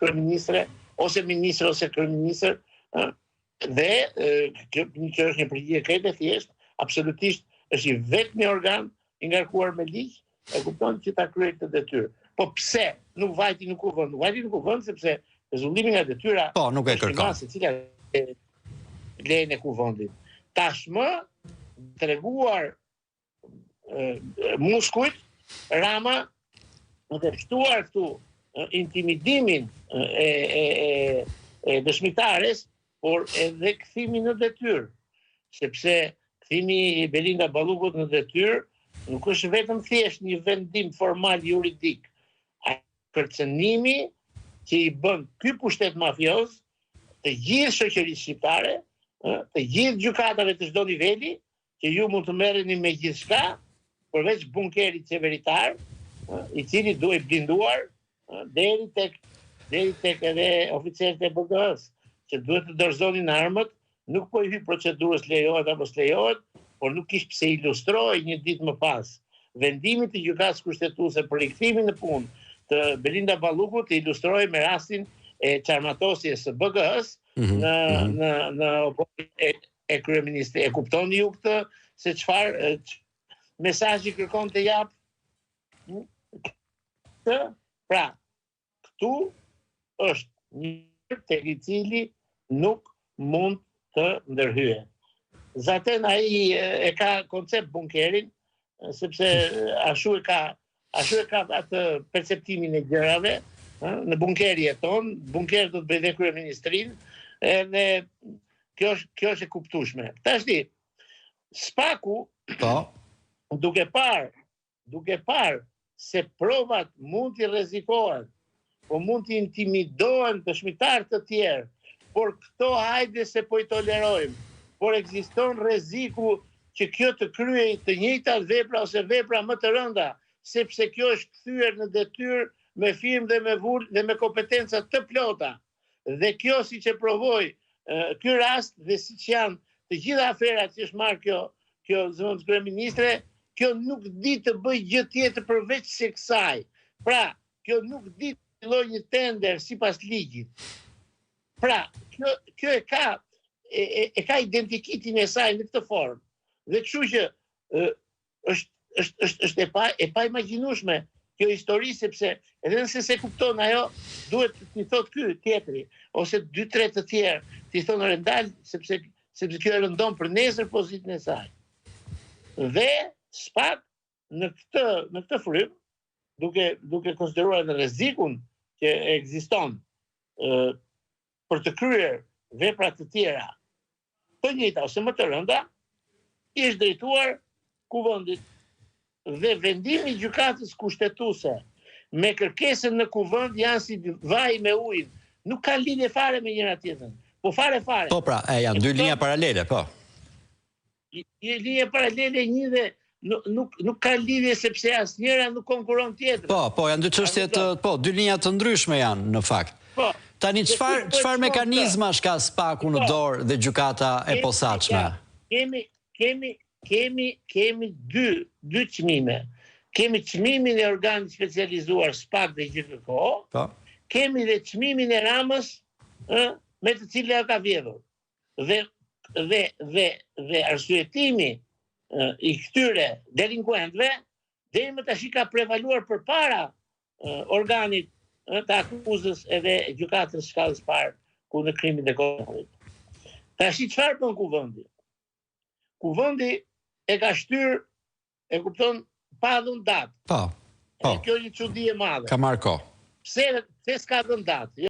kryeministre, ose ministër ose kryeministër, dhe kjo është një përgjigje krejt e thjesht, absolutisht është i vetmi organ i ngarkuar me ligj, e kupton, që ta kryej këtë detyrë. Po pse nuk vajti në kuvend? Nuk vajti në kuvend sepse rezullimi nga detyra nuk e kërkon. Secila lejen e kuvendit. Tashmë treguar muskujt, Rama dhe shtuar këtu intimidimin e dëshmitares, por edhe kthimi në detyrë, sepse kthimi i Belinda Ballukut në detyrë nuk është vetëm thjesht një vendim formal juridik, a kërcënimi që i bën ky pushtet mafioz të gjithë shoqërisë shqiptare, të gjithë gjykatave të çdo niveli, që ju mund të merreni me gjithçka, përveç bunkerit qeveritar, i cili duhet blinduar deri tek edhe oficerët e BG-s, që duhet të dorëzonin armët, nuk po i hyj procedurës lejohet apo s'lejohet, por nuk kish pse ilustroi një ditë më pas vendimit të gjykatës kushtetuese për rikthimin në punë të Belinda Ballukut, të ilustroi me rastin e çarmatosjes së BG-s në e kryeministrit. E kuptoni ju këtë se çfarë mesazhi kërkon të jap? Pra, këtu është një tek i cili nuk mund të ndërhyej. Zaten ai e ka koncept bunkerin, sepse ashtu e ka atë perceptimin e gjërave, në bunkeri jeton, bunker do të bëjë dhe kryeministrinë, edhe kjo është e kuptueshme. Tashti, Spaku, duke parë se provat mund t'i rrezikohen, po mund t'i intimidohen dëshmitar të tjerë, por këto hajde se po i tolerojmë, por ekziston rreziku që kjo të kryej të njëjtat vepra ose vepra më të rënda, sepse kjo është kthyer në detyrë me firmë dhe me vull dhe me kompetenca të plota. Dhe kjo siç e provoi ky rast dhe siç janë të gjitha aferat që është marrë kjo zonë kryeministre, kjo nuk di të bëj gjë tjetër përveç se kësaj. Pra, kjo nuk di të fillojë një tender sipas ligjit. Pra, kjo e ka identikitin e saj në këtë formë. Dhe kështu që është e pa imagjinueshme kjo histori, sepse edhe nëse se kupton ajo, duhet t'i thot ky tjetri, ose 2-3 të tjerë, t'i thonë rendal, sepse kjo e rëndon për nesër pozitën e saj. Dhe Spak në këtë frym, duke konsideruar edhe rrezikun që ekziston për të kryer vepra të tjera të njëjta ose më të rënda, i është drejtuar kuvendit. Dhe vendimi i gjykatës kushtetuese me kërkesën në kuvend janë si vaj me ujë, nuk kanë lidhje fare me njëra tjetrën. Po fare. Po pra, janë dy linja paralele, po. Linja paralele një dhe nuk ka lidhje sepse asnjëra nuk konkuron tjetrën. Po, janë dy çështje dy linja të ndryshme janë në fakt. Po. Tani çfarë mekanizmash ka Spaku në dorë dhe gjykata e posaçme? Kemi dy çmime. Kemi çmimin e organit specializuar Spak dhe GKK. Kemi dhe çmimin e Ramës, me të cilën ka vjedhur. Dhe arsyetimi i këtyre delinkuentëve deri më tash ka prevaluar përpara organit të akuzës edhe gjykatës shkallës parë kundër krimit dhe korrupsionit. Tash çfarë bën kuvendi? Kuvendi e ka shtyr, e kupton, pa dhënë datë. Po. Kjo është një çudi e madhe. Ka marrë kohë. Pse s'ka dhënë datë?